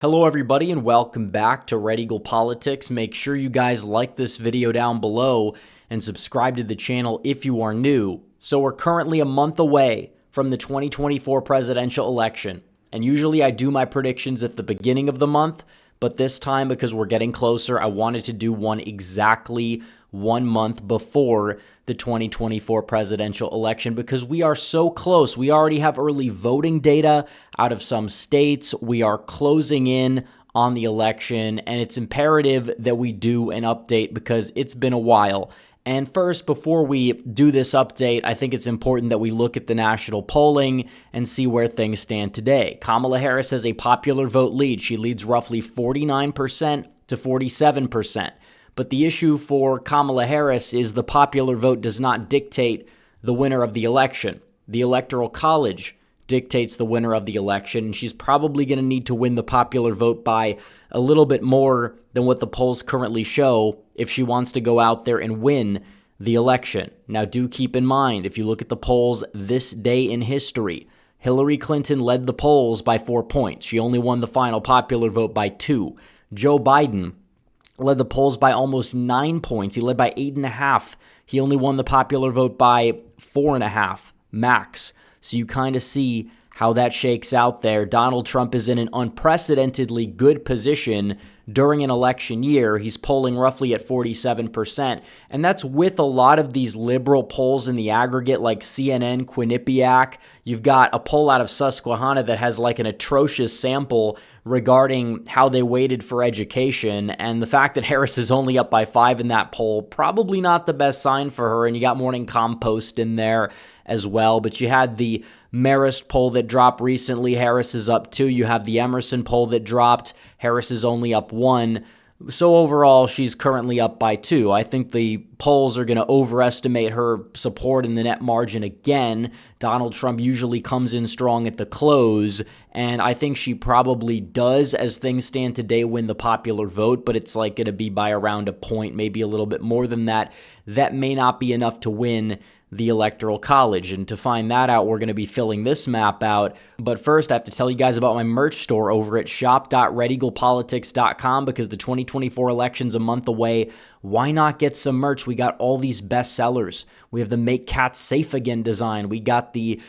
Hello everybody and welcome back to Red Eagle Politics. Make sure you guys like this video down below and subscribe to the channel if you are new. So we're currently a month away from the 2024 presidential election. And usually I do my predictions at the beginning of the month, but this time because we're getting closer, I wanted to do one exactly 1 month before the 2024 presidential election because we are so close. We already have early voting data out of some states. We are closing in on the election, and it's imperative that we do an update because it's been a while. And first, before we do this update, I think it's important that we look at the national polling and see where things stand today. Kamala Harris has a popular vote lead. She leads roughly 49% to 47%. But the issue for Kamala Harris is the popular vote does not dictate the winner of the election. The Electoral College dictates the winner of the election, and she's probably going to need to win the popular vote by a little bit more than what the polls currently show if she wants to go out there and win the election. Now, do keep in mind, if you look at the polls this day in history, Hillary Clinton led the polls by 4 points. She only won the final popular vote by 2. Joe Biden led the polls by almost 9 points. He led by 8.5. He only won the popular vote by 4.5 max. So you kind of see how that shakes out there. Donald Trump is in an unprecedentedly good position during an election year. He's polling roughly at 47%, and that's with a lot of these liberal polls in the aggregate, like CNN, Quinnipiac. You've got a poll out of Susquehanna that has like an atrocious sample regarding how they weighted for education, and the fact that Harris is only up by 5 in that poll, probably not the best sign for her, and you got Morning Compost in there as well, but you had the Marist poll that dropped recently. Harris is up 2. You have the Emerson poll that dropped. Harris is only up 1. So overall, she's currently up by 2. I think the polls are going to overestimate her support in the net margin again. Donald Trump usually comes in strong at the close, and I think she probably does, as things stand today, win the popular vote, but it's like going to be by around a point, maybe a little bit more than that. That may not be enough to win the Electoral College, and to find that out, we're going to be filling this map out. But first, I have to tell you guys about my merch store over at shop.redeaglepolitics.com because the 2024 election's a month away. Why not get some merch? We got all these best sellers. We have the Make Cats Safe Again design. We got the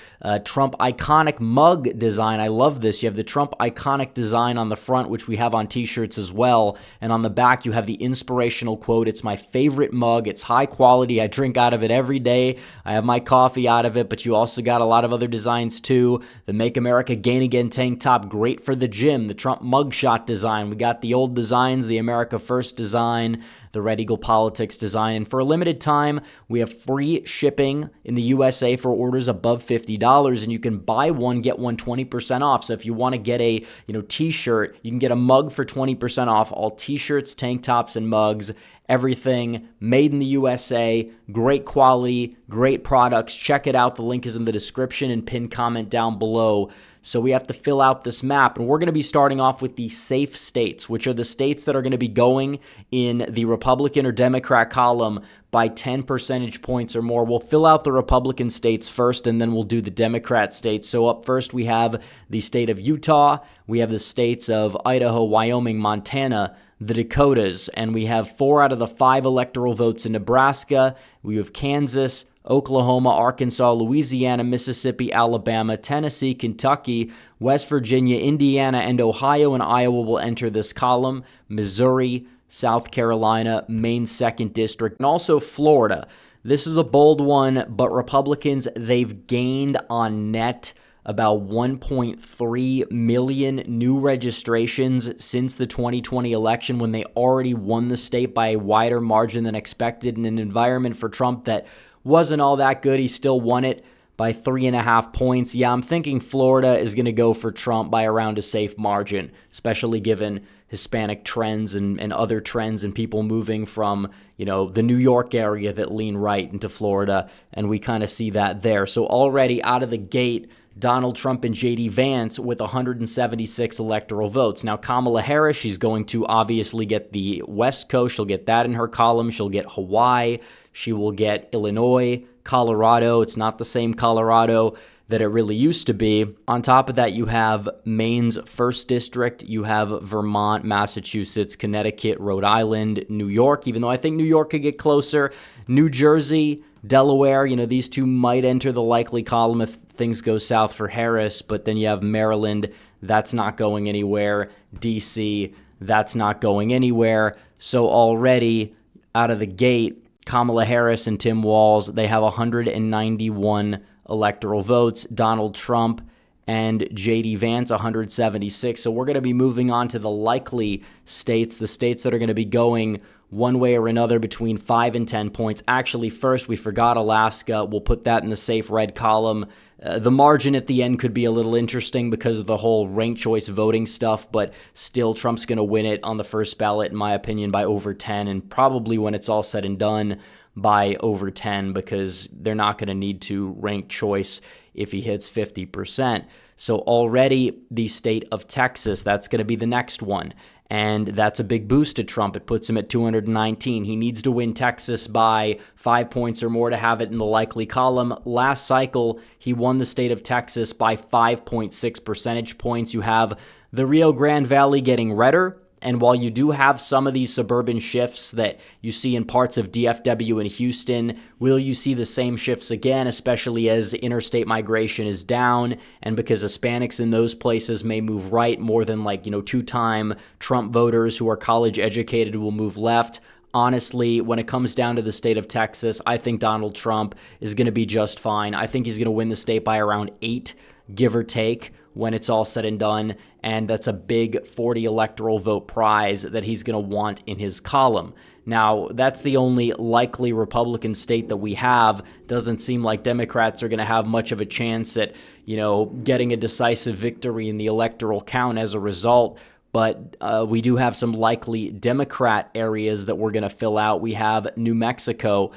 Trump Iconic mug design. I love this. You have the Trump Iconic design on the front, which we have on t-shirts as well. And on the back, you have the inspirational quote. It's my favorite mug. It's high quality. I drink out of it every day. I have my coffee out of it, but you also got a lot of other designs too. The Make America Gain Again tank top, great for the gym. The Trump mugshot design. We got the old designs, the America First design, the Red Eagle Politics design. And for a limited time, we have free shipping in the USA for orders above $50, and you can buy one, get one 20% off. So if you want to get a t-shirt, you can get a mug for 20% off. All t-shirts, tank tops, and mugs. Everything made in the USA, great quality, great products. Check it out. The link is in the description and pinned comment down below. So we have to fill out this map, and we're going to be starting off with the safe states, which are the states that are going to be going in the Republican or Democrat column by 10 percentage points or more. We'll fill out the Republican states first, and then we'll do the Democrat states. So up first, we have the state of Utah. We have the states of Idaho, Wyoming, Montana, the Dakotas, and we have 4 out of the 5 electoral votes in Nebraska. We have Kansas, Oklahoma, Arkansas, Louisiana, Mississippi, Alabama, Tennessee, Kentucky, West Virginia, Indiana, and Ohio, and Iowa will enter this column. Missouri, South Carolina, Maine's 2nd District, and also Florida. This is a bold one, but Republicans, they've gained on net about 1.3 million new registrations since the 2020 election, when they already won the state by a wider margin than expected in an environment for Trump that wasn't all that good. He still won it by 3.5 points. Yeah, I'm thinking Florida is going to go for Trump by around a safe margin, especially given Hispanic trends and other trends and people moving from, the New York area that lean right into Florida, and we kind of see that there. So already out of the gate, Donald Trump and J.D. Vance with 176 electoral votes. Now, Kamala Harris, she's going to obviously get the West Coast. She'll get that in her column. She'll get Hawaii. She will get Illinois, Colorado. It's not the same Colorado that it really used to be. On top of that, you have Maine's 1st District, you have Vermont, Massachusetts, Connecticut, Rhode Island, New York, even though I think New York could get closer, New Jersey, Delaware. These two might enter the likely column if things go south for Harris, but then you have Maryland, that's not going anywhere, DC, that's not going anywhere. So already out of the gate, Kamala Harris and Tim Walz, they have 191 electoral votes. Donald Trump and J.D. Vance, 176. So we're going to be moving on to the likely states, the states that are going to be going one way or another between 5 and 10 points. Actually, first, we forgot Alaska. We'll put that in the safe red column. The margin at the end could be a little interesting because of the whole ranked choice voting stuff, but still, Trump's going to win it on the first ballot, in my opinion, by over 10, and probably when it's all said and done, by over 10, because they're not going to need to rank choice if he hits 50%. So already the state of Texas, that's going to be the next one. And that's a big boost to Trump. It puts him at 219. He needs to win Texas by 5 points or more to have it in the likely column. Last cycle, he won the state of Texas by 5.6 percentage points. You have the Rio Grande Valley getting redder. And while you do have some of these suburban shifts that you see in parts of DFW and Houston, will you see the same shifts again, especially as interstate migration is down and because Hispanics in those places may move right more than two-time Trump voters who are college educated will move left? Honestly, when it comes down to the state of Texas, I think Donald Trump is going to be just fine. I think he's going to win the state by around 8, give or take, when it's all said and done, and that's a big 40 electoral vote prize that he's going to want in his column. Now, that's the only likely Republican state that we have. Doesn't seem like Democrats are going to have much of a chance at, getting a decisive victory in the electoral count as a result. But we do have some likely Democrat areas that we're going to fill out. We have New Mexico.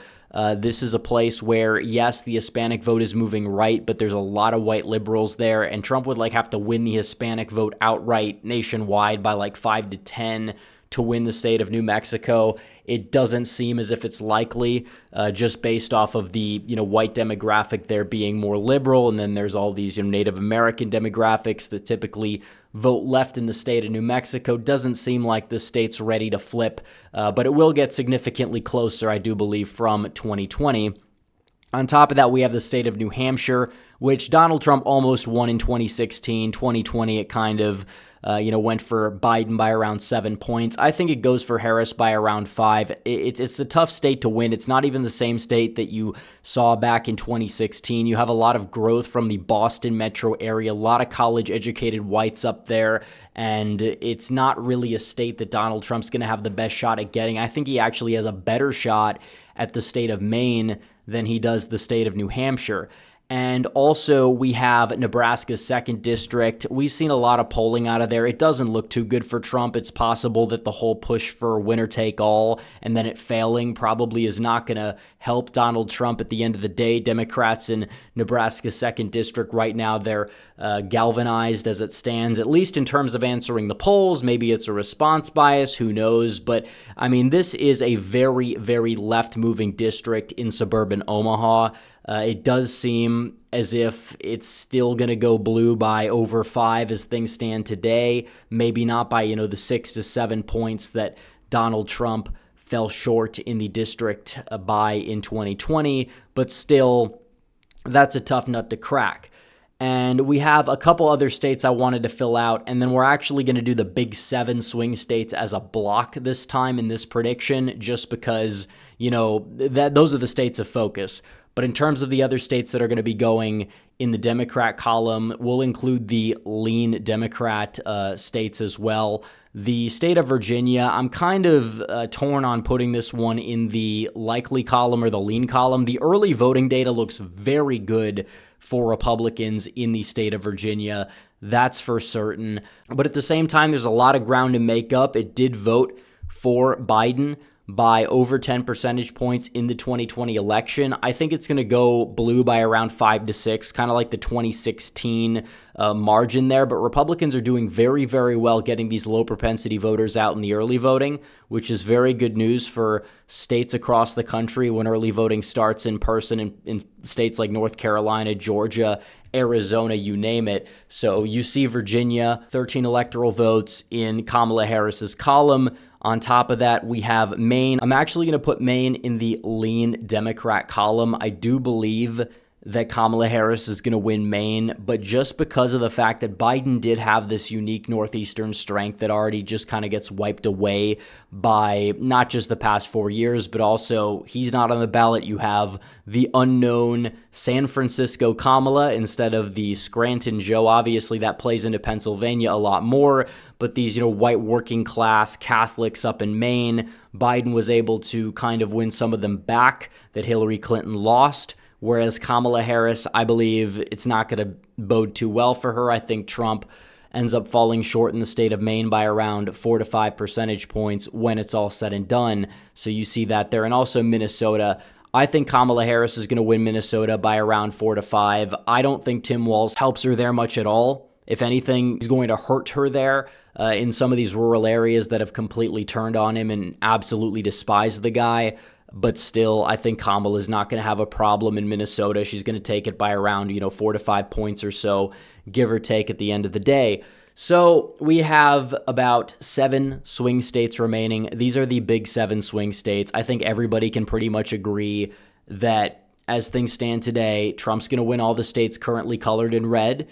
This is a place where, yes, the Hispanic vote is moving right, but there's a lot of white liberals there, and Trump would have to win the Hispanic vote outright nationwide by 5 to 10 to win the state of New Mexico. It doesn't seem as if it's likely, just based off of the white demographic there being more liberal, and then there's all these Native American demographics that typically vote left in the state of New Mexico. Doesn't seem like the state's ready to flip, but it will get significantly closer, I do believe, from 2020. On top of that, we have the state of New Hampshire, which Donald Trump almost won in 2016. 2020, it kind of went for Biden by around 7 points. I think it goes for Harris by around 5. It's a tough state to win. It's not even the same state that you saw back in 2016. You have a lot of growth from the Boston metro area, a lot of college-educated whites up there, and it's not really a state that Donald Trump's going to have the best shot at getting. I think he actually has a better shot at the state of Maine than he does the state of New Hampshire. And also, we have Nebraska's 2nd District. We've seen a lot of polling out of there. It doesn't look too good for Trump. It's possible that the whole push for winner take all and then it failing probably is not going to help Donald Trump at the end of the day. Democrats in Nebraska's 2nd District right now, they're galvanized as it stands, at least in terms of answering the polls. Maybe it's a response bias, who knows? But, this is a very, very left-moving district in suburban Omaha. It does seem as if it's still going to go blue by over 5 as things stand today. Maybe not by, the 6 to 7 points that Donald Trump fell short in the district by in 2020, but still, that's a tough nut to crack. And we have a couple other states I wanted to fill out, and then we're actually going to do the big 7 swing states as a block this time in this prediction, just because, those are the states of focus. But in terms of the other states that are going to be going in the Democrat column, we'll include the lean Democrat states as well. The state of Virginia, I'm kind of torn on putting this one in the likely column or the lean column. The early voting data looks very good for Republicans in the state of Virginia. That's for certain. But at the same time, there's a lot of ground to make up. It did vote for Biden, by over 10 percentage points in the 2020 election. I think it's going to go blue by around 5 to 6, kind of like the 2016 margin there. But Republicans are doing very, very well getting these low propensity voters out in the early voting, which is very good news for states across the country when early voting starts in person in states like North Carolina, Georgia, Arizona, you name it. So you see Virginia, 13 electoral votes in Kamala Harris's column. On top of that, we have Maine. I'm actually going to put Maine in the lean Democrat column. I do believe that Kamala Harris is going to win Maine, but just because of the fact that Biden did have this unique northeastern strength that already just kind of gets wiped away by not just the past 4 years, but also he's not on the ballot. You have the unknown San Francisco Kamala instead of the Scranton Joe. Obviously, that plays into Pennsylvania a lot more, but these, white working class Catholics up in Maine, Biden was able to kind of win some of them back that Hillary Clinton lost. Whereas Kamala Harris, I believe it's not going to bode too well for her. I think Trump ends up falling short in the state of Maine by around 4 to 5 percentage points when it's all said and done. So you see that there. And also Minnesota. I think Kamala Harris is going to win Minnesota by around 4 to 5. I don't think Tim Walz helps her there much at all. If anything, he's going to hurt her there in some of these rural areas that have completely turned on him and absolutely despise the guy. But still, I think Kamala is not going to have a problem in Minnesota. She's going to take it by around, 4 to 5 points or so, give or take at the end of the day. So we have about 7 swing states remaining. These are the big 7 swing states. I think everybody can pretty much agree that as things stand today, Trump's going to win all the states currently colored in red,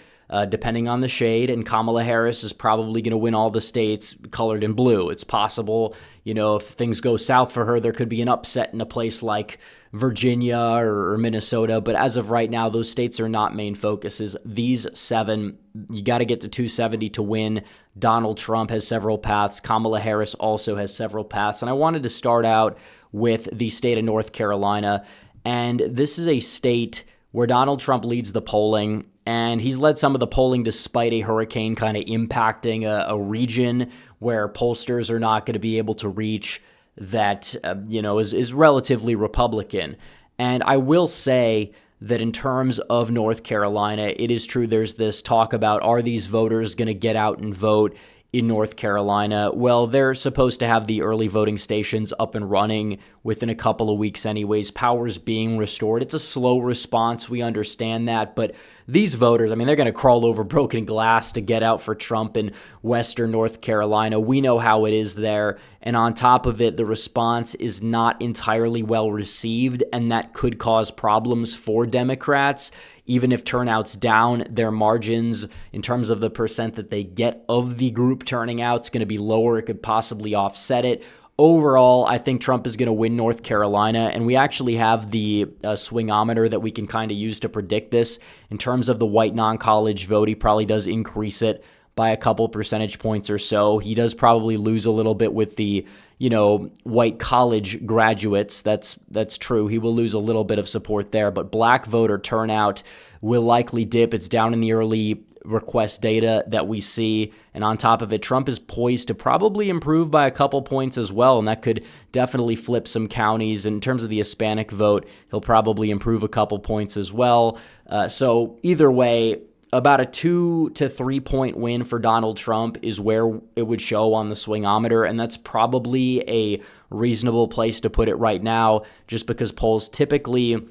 depending on the shade, and Kamala Harris is probably going to win all the states colored in blue. It's possible, if things go south for her, there could be an upset in a place like Virginia or Minnesota, but as of right now, those states are not main focuses. These 7, you got to get to 270 to win. Donald Trump has several paths. Kamala Harris also has several paths, and I wanted to start out with the state of North Carolina, and this is a state where Donald Trump leads the polling, and he's led some of the polling despite a hurricane kind of impacting a region where pollsters are not going to be able to reach that, is relatively Republican. And I will say that in terms of North Carolina, it is true there's this talk about, are these voters going to get out and vote in North Carolina? Well, they're supposed to have the early voting stations up and running within a couple of weeks anyways. Power's being restored. It's a slow response. We understand that. But these voters, they're going to crawl over broken glass to get out for Trump in Western North Carolina. We know how it is there. And on top of it, the response is not entirely well received, and that could cause problems for Democrats. Even if turnout's down, their margins in terms of the percent that they get of the group turning out is going to be lower. It could possibly offset it. Overall, I think Trump is going to win North Carolina, and we actually have the swingometer that we can kind of use to predict this. In terms of the white non-college vote, he probably does increase it by a couple percentage points or so. He does probably lose a little bit with the, white college graduates. That's true. He will lose a little bit of support there, but black voter turnout will likely dip. It's down in the early request data that we see. And on top of it, Trump is poised to probably improve by a couple points as well. And that could definitely flip some counties. In terms of the Hispanic vote, he'll probably improve a couple points as well. So either way, about a 2 to 3 point win for Donald Trump is where it would show on the swingometer, and that's probably a reasonable place to put it right now, just because polls typically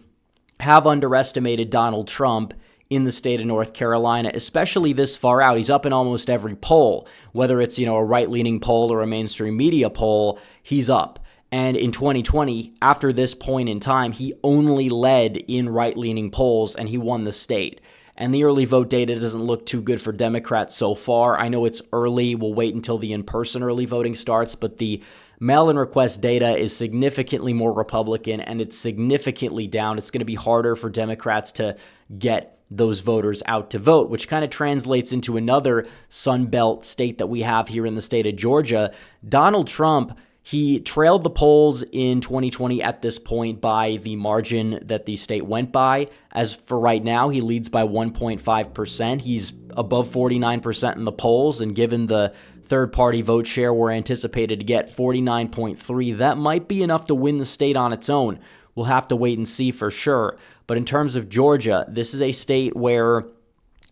have underestimated Donald Trump in the state of North Carolina, especially this far out. He's up in almost every poll, whether it's, a right-leaning poll or a mainstream media poll, he's up. And in 2020, after this point in time, he only led in right-leaning polls, and he won the state. And the early vote data doesn't look too good for Democrats so far. I know it's early. We'll wait until the in-person early voting starts, but the mail-in request data is significantly more Republican, and it's significantly down. It's going to be harder for Democrats to get those voters out to vote, which kind of translates into another Sun Belt state that we have here in the state of Georgia. Donald Trump, he trailed the polls in 2020 at this point by the margin that the state went by. As for right now, he leads by 1.5%. He's above 49% in the polls, and given the third-party vote share we're anticipated to get 49.3. That might be enough to win the state on its own. We'll have to wait and see for sure. But in terms of Georgia, this is a state where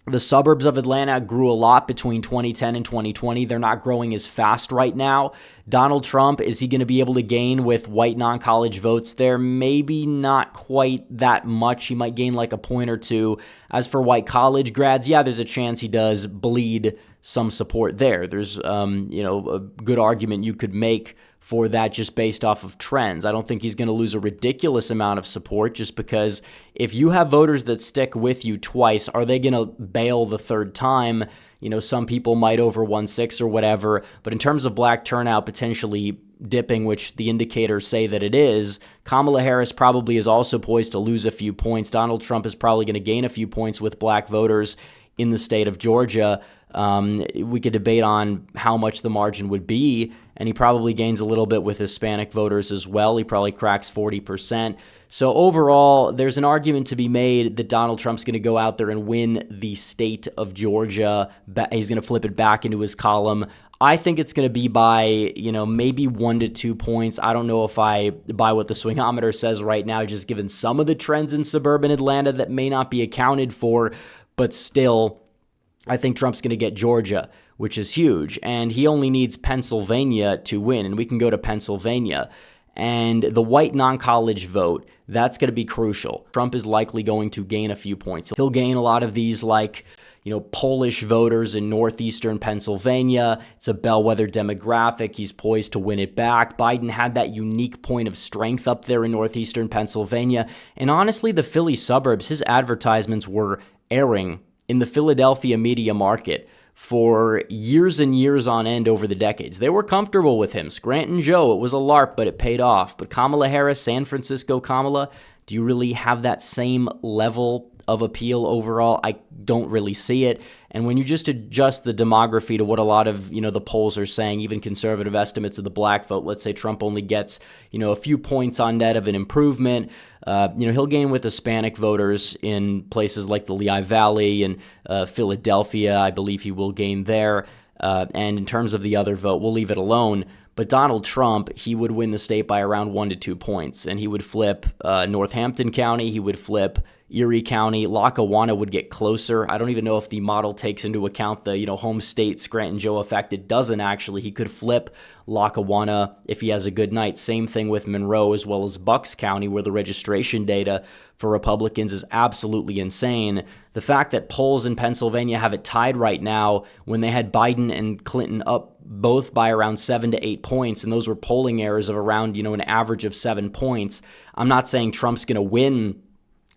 the suburbs of Atlanta grew a lot between 2010 and 2020. They're not growing as fast right now. Donald Trump, is he going to be able to gain with white non-college votes there? Maybe not quite that much. He might gain like a point or two. As for white college grads, yeah, there's a chance he does bleed some support there. There's, a good argument you could make for that just based off of trends. I don't think he's going to lose a ridiculous amount of support just because if you have voters that stick with you twice, are they going to bail the third time? Some people might over 1/6 or whatever, but in terms of black turnout potentially dipping, which the indicators say that it is, Kamala Harris probably is also poised to lose a few points. Donald Trump is probably going to gain a few points with black voters in the state of Georgia. We could debate on how much the margin would be, and he probably gains a little bit with Hispanic voters as well. He probably cracks 40%. So overall, there's an argument to be made that Donald Trump's going to go out there and win the state of Georgia. He's going to flip it back into his column. I think it's going to be by, maybe 1 to 2 points. I don't know if I buy what the swingometer says right now, just given some of the trends in suburban Atlanta that may not be accounted for, but still, I think Trump's going to get Georgia, which is huge, and he only needs Pennsylvania to win, and we can go to Pennsylvania. And the white non-college vote, that's going to be crucial. Trump is likely going to gain a few points. He'll gain a lot of these, Polish voters in northeastern Pennsylvania. It's a bellwether demographic. He's poised to win it back. Biden had that unique point of strength up there in northeastern Pennsylvania. And honestly, the Philly suburbs, his advertisements were airing in the Philadelphia media market for years and years on end over the decades. They were comfortable with him. Scranton Joe, it was a LARP, but it paid off. But Kamala Harris, San Francisco Kamala, do you really have that same level of appeal overall? I don't really see it. And when you just adjust the demography to what a lot of, the polls are saying, even conservative estimates of the black vote, let's say Trump only gets, a few points on net of an improvement. He'll gain with Hispanic voters in places like the Lehigh Valley and Philadelphia. I believe he will gain there. And in terms of the other vote, we'll leave it alone. But Donald Trump, he would win the state by around 1 to 2 points, and he would flip Northampton County, he would flip Erie County, Lackawanna would get closer. I don't even know if the model takes into account the, home state Scranton Joe effect. It doesn't actually. He could flip Lackawanna if he has a good night. Same thing with Monroe as well as Bucks County, where the registration data for Republicans is absolutely insane. The fact that polls in Pennsylvania have it tied right now when they had Biden and Clinton up both by around 7 to 8 points, and those were polling errors of around, an average of 7 points. I'm not saying Trump's going to win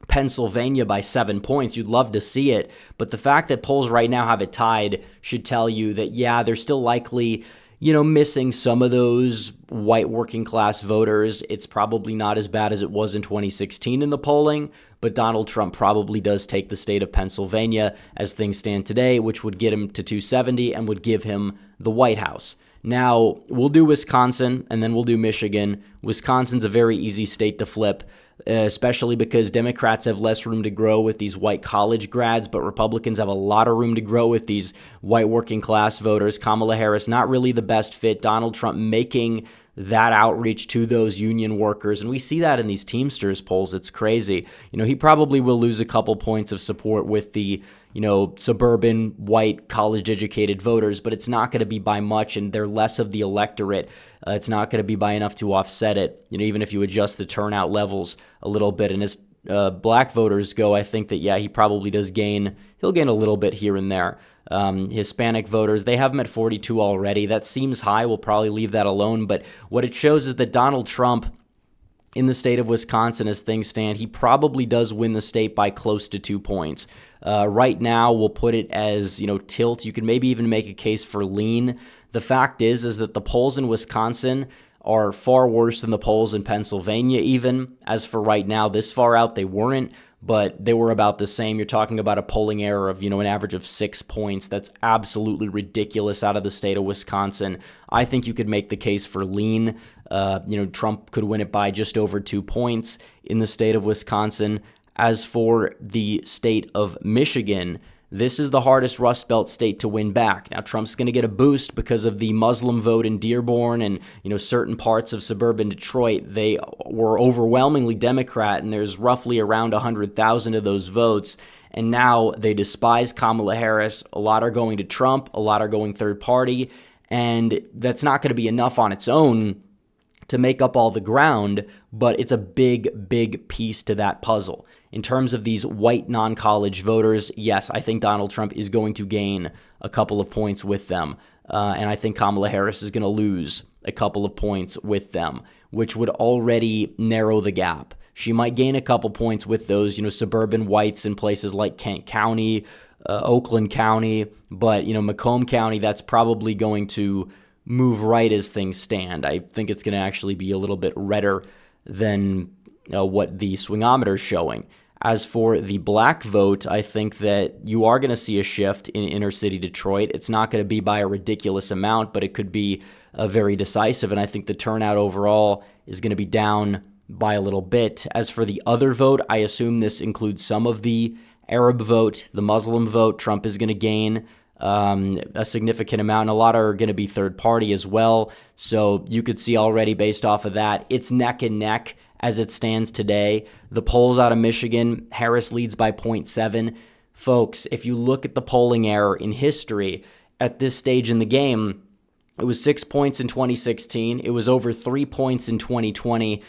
Pennsylvania by 7 points. You'd love to see it, but the fact that polls right now have it tied should tell you that, yeah, they're still likely, missing some of those white working class voters. It's probably not as bad as it was in 2016 in the polling, but Donald Trump probably does take the state of Pennsylvania as things stand today, which would get him to 270 and would give him the White House. Now, we'll do Wisconsin, and then we'll do Michigan. Wisconsin's a very easy state to flip, especially because Democrats have less room to grow with these white college grads, but Republicans have a lot of room to grow with these white working class voters. Kamala Harris, not really the best fit. Donald Trump making that outreach to those union workers, and we see that in these Teamsters polls. It's crazy. He probably will lose a couple points of support with the suburban, white, college-educated voters, but it's not going to be by much, and they're less of the electorate. It's not going to be by enough to offset it, even if you adjust the turnout levels a little bit. And as black voters go, I think that, yeah, he probably does gain. He'll gain a little bit here and there. Hispanic voters, they have him at 42 already. That seems high. We'll probably leave that alone. But what it shows is that Donald Trump, in the state of Wisconsin, as things stand, he probably does win the state by close to 2 points. Right now, we'll put it as, tilt. You can maybe even make a case for lean. The fact is that the polls in Wisconsin are far worse than the polls in Pennsylvania even. As for right now, this far out, they weren't, but they were about the same. You're talking about a polling error of, an average of 6 points. That's absolutely ridiculous out of the state of Wisconsin. I think you could make the case for lean. Trump could win it by just over 2 points in the state of Wisconsin. As for the state of Michigan, this is the hardest Rust Belt state to win back. Now, Trump's going to get a boost because of the Muslim vote in Dearborn and, certain parts of suburban Detroit. They were overwhelmingly Democrat, and there's roughly around 100,000 of those votes. And now they despise Kamala Harris. A lot are going to Trump. A lot are going third party. And that's not going to be enough on its own to make up all the ground, but it's a big, big piece to that puzzle. In terms of these white non-college voters, yes, I think Donald Trump is going to gain a couple of points with them. And I think Kamala Harris is going to lose a couple of points with them, which would already narrow the gap. She might gain a couple points with those, suburban whites in places like Kent County, Oakland County, but, Macomb County, that's probably going to move right as things stand. I think it's going to actually be a little bit redder than what the swingometer is showing. As for the black vote, I think that you are going to see a shift in inner city Detroit. It's not going to be by a ridiculous amount, but it could be very decisive, and I think the turnout overall is going to be down by a little bit. As for the other vote, I assume this includes some of the Arab vote, the Muslim vote. Trump is going to gain a significant amount, and a lot are going to be third party as well. So you could see already based off of that, it's neck and neck as it stands today. The polls out of Michigan, Harris leads by 0.7. Folks, if you look at the polling error in history at this stage in the game, it was 6 points in 2016. It was over 3 points in 2020.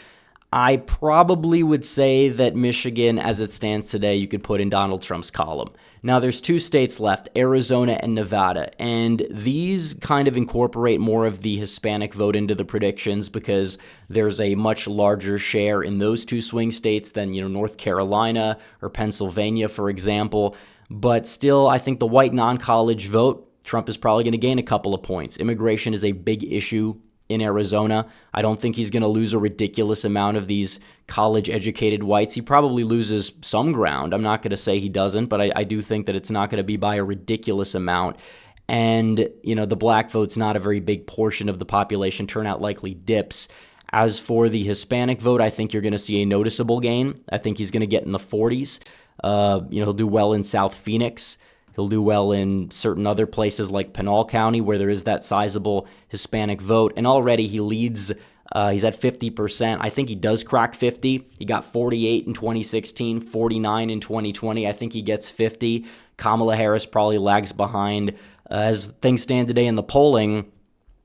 I probably would say that Michigan, as it stands today, you could put in Donald Trump's column. Now, there's 2 states left, Arizona and Nevada, and these kind of incorporate more of the Hispanic vote into the predictions because there's a much larger share in those 2 swing states than, North Carolina or Pennsylvania, for example. But still, I think the white non-college vote, Trump is probably going to gain a couple of points. Immigration is a big issue in Arizona. I don't think he's going to lose a ridiculous amount of these college-educated whites. He probably loses some ground. I'm not going to say he doesn't, but I do think that it's not going to be by a ridiculous amount. And, the black vote's not a very big portion of the population. Turnout likely dips. As for the Hispanic vote, I think you're going to see a noticeable gain. I think he's going to get in the 40s. He'll do well in South Phoenix. He'll do well in certain other places like Pinal County where there is that sizable Hispanic vote. And already he leads, he's at 50%. I think he does crack 50. He got 48 in 2016, 49 in 2020. I think he gets 50. Kamala Harris probably lags behind. As things stand today in the polling,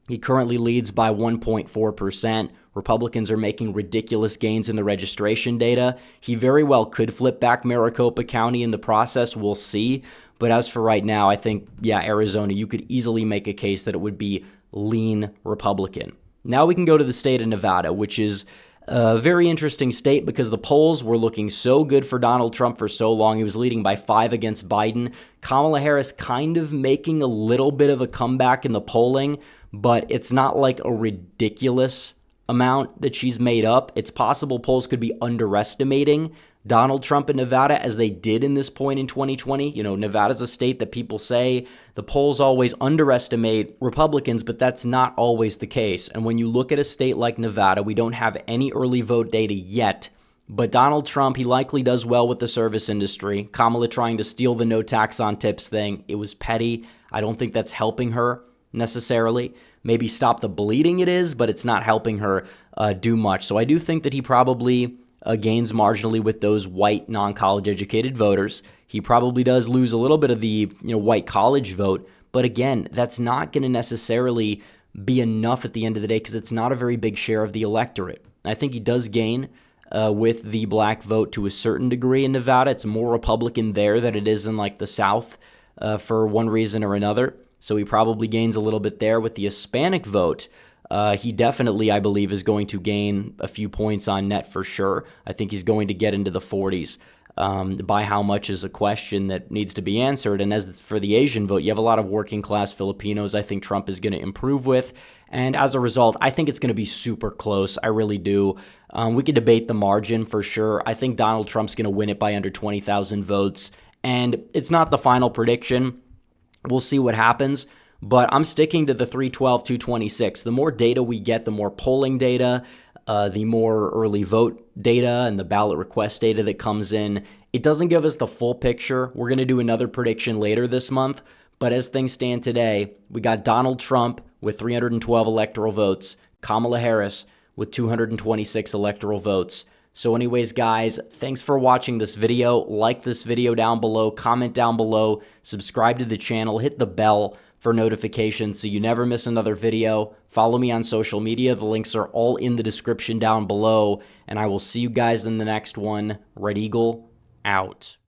he currently leads by 1.4%. Republicans are making ridiculous gains in the registration data. He very well could flip back Maricopa County in the process. We'll see. But as for right now, I think, Arizona, you could easily make a case that it would be lean Republican. Now we can go to the state of Nevada, which is a very interesting state because the polls were looking so good for Donald Trump for so long. He was leading by 5 against Biden. Kamala Harris kind of making a little bit of a comeback in the polling, but it's not like a ridiculous amount that she's made up. It's possible polls could be underestimating Donald Trump in Nevada as they did in this point in 2020. Nevada's a state that people say the polls always underestimate Republicans, but that's not always the case. And when you look at a state like Nevada, we don't have any early vote data yet, but Donald Trump, he likely does well with the service industry. Kamala trying to steal the no tax on tips thing, it was petty. I don't think that's helping her necessarily. Maybe stop the bleeding it is, but it's not helping her do much. So I do think that he probably gains marginally with those white non-college educated voters. He probably does lose a little bit of the white college vote, but again, that's not going to necessarily be enough at the end of the day because it's not a very big share of the electorate. I think he does gain with the black vote to a certain degree in Nevada. It's more Republican there than it is in like the South for one reason or another. So he probably gains a little bit there. With the Hispanic vote, he definitely, I believe, is going to gain a few points on net for sure. I think he's going to get into the 40s. By how much is a question that needs to be answered. And as for the Asian vote, you have a lot of working class Filipinos I think Trump is going to improve with. And as a result, I think it's going to be super close. I really do. We could debate the margin for sure. I think Donald Trump's going to win it by under 20,000 votes. And it's not the final prediction. We'll see what happens. But I'm sticking to the 312, 226. The more data we get, the more polling data, the more early vote data and the ballot request data that comes in. It doesn't give us the full picture. We're going to do another prediction later this month. But as things stand today, we got Donald Trump with 312 electoral votes, Kamala Harris with 226 electoral votes. So anyways, guys, thanks for watching this video. Like this video down below, comment down below, subscribe to the channel, hit the bell for notifications so you never miss another video. Follow me on social media. The links are all in the description down below. And I will see you guys in the next one. Red Eagle, out.